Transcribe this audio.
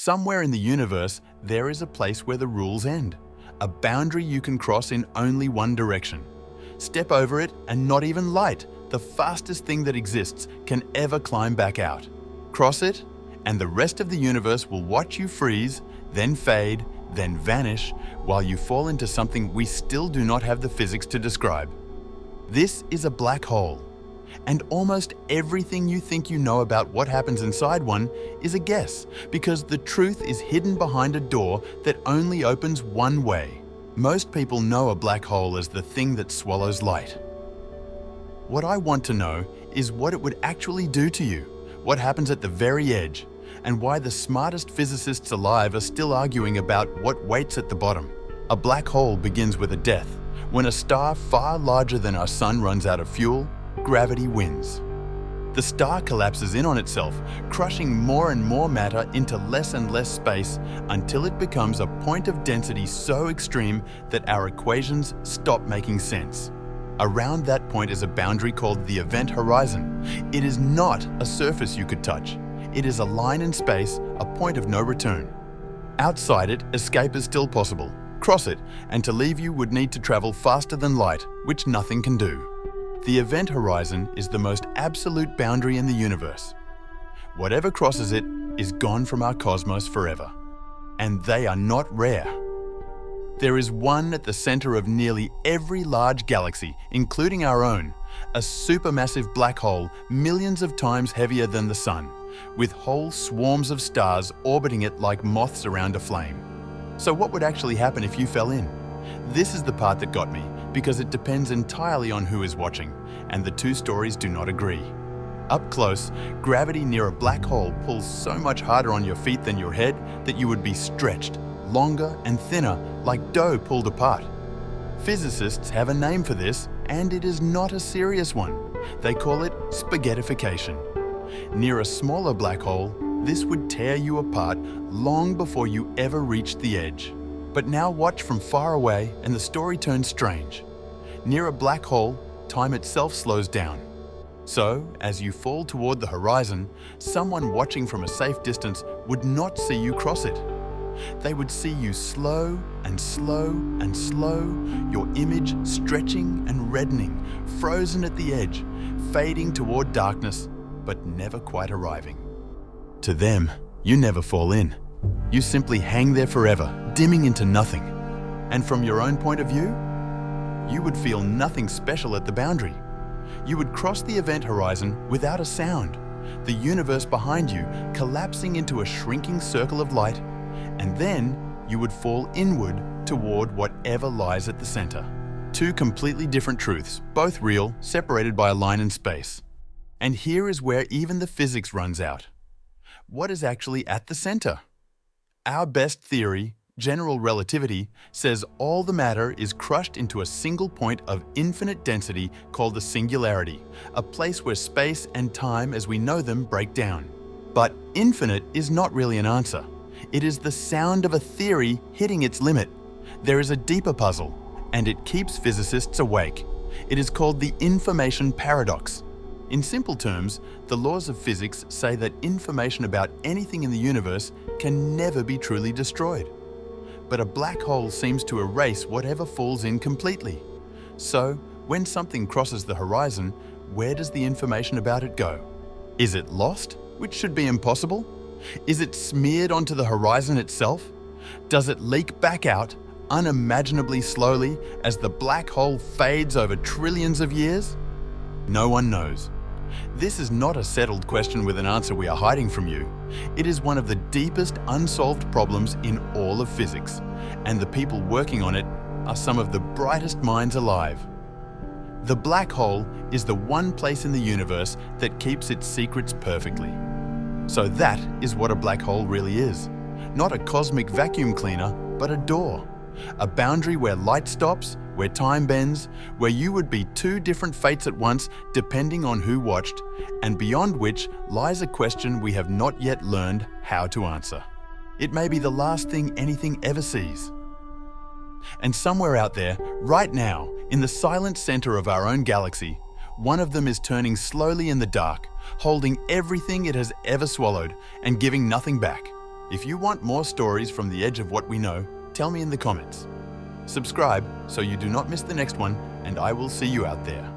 Somewhere in the universe, there is a place where the rules end. A boundary you can cross in only one direction. Step over it and not even light, the fastest thing that exists, can ever climb back out. Cross it, and the rest of the universe will watch you freeze, then fade, then vanish, while you fall into something we still do not have the physics to describe. This is a black hole. And almost everything you think you know about what happens inside one is a guess, because the truth is hidden behind a door that only opens one way. Most people know a black hole as the thing that swallows light. What I want to know is what it would actually do to you, what happens at the very edge, and why the smartest physicists alive are still arguing about what waits at the bottom. A black hole begins with a death. When a star far larger than our sun runs out of fuel, gravity wins. The star collapses in on itself, crushing more and more matter into less and less space until it becomes a point of density so extreme that our equations stop making sense. Around that point is a boundary called the event horizon. It is not a surface you could touch. It is a line in space, a point of no return. Outside it, escape is still possible. Cross it, and to leave you would need to travel faster than light, which nothing can do. The event horizon is the most absolute boundary in the universe. Whatever crosses it is gone from our cosmos forever. And they are not rare. There is one at the center of nearly every large galaxy, including our own, a supermassive black hole millions of times heavier than the sun, with whole swarms of stars orbiting it like moths around a flame. So what would actually happen if you fell in? This is the part that got me, because it depends entirely on who is watching, and the two stories do not agree. Up close, gravity near a black hole pulls so much harder on your feet than your head that you would be stretched, longer and thinner, like dough pulled apart. Physicists have a name for this, and it is not a serious one. They call it spaghettification. Near a smaller black hole, this would tear you apart long before you ever reached the edge. But now watch from far away and the story turns strange. Near a black hole, time itself slows down. So, as you fall toward the horizon, someone watching from a safe distance would not see you cross it. They would see you slow and slow and slow, your image stretching and reddening, frozen at the edge, fading toward darkness, but never quite arriving. To them, you never fall in. You simply hang there forever, dimming into nothing. And from your own point of view, you would feel nothing special at the boundary. You would cross the event horizon without a sound, the universe behind you collapsing into a shrinking circle of light, and then you would fall inward toward whatever lies at the center. Two completely different truths, both real, separated by a line in space. And here is where even the physics runs out. What is actually at the center? Our best theory, general relativity, says all the matter is crushed into a single point of infinite density called the singularity, a place where space and time as we know them break down. But infinite is not really an answer. It is the sound of a theory hitting its limit. There is a deeper puzzle, and it keeps physicists awake. It is called the information paradox. In simple terms, the laws of physics say that information about anything in the universe can never be truly destroyed. But a black hole seems to erase whatever falls in completely. So, when something crosses the horizon, where does the information about it go? Is it lost, which should be impossible? Is it smeared onto the horizon itself? Does it leak back out, unimaginably slowly, as the black hole fades over trillions of years? No one knows. This is not a settled question with an answer we are hiding from you. It is one of the deepest unsolved problems in all of physics, and the people working on it are some of the brightest minds alive. The black hole is the one place in the universe that keeps its secrets perfectly. So that is what a black hole really is. Not a cosmic vacuum cleaner, but a door. A boundary where light stops, where time bends, where you would be two different fates at once depending on who watched, and beyond which lies a question we have not yet learned how to answer. It may be the last thing anything ever sees. And somewhere out there, right now, in the silent center of our own galaxy, one of them is turning slowly in the dark, holding everything it has ever swallowed and giving nothing back. If you want more stories from the edge of what we know, tell me in the comments. Subscribe so you do not miss the next one, and I will see you out there.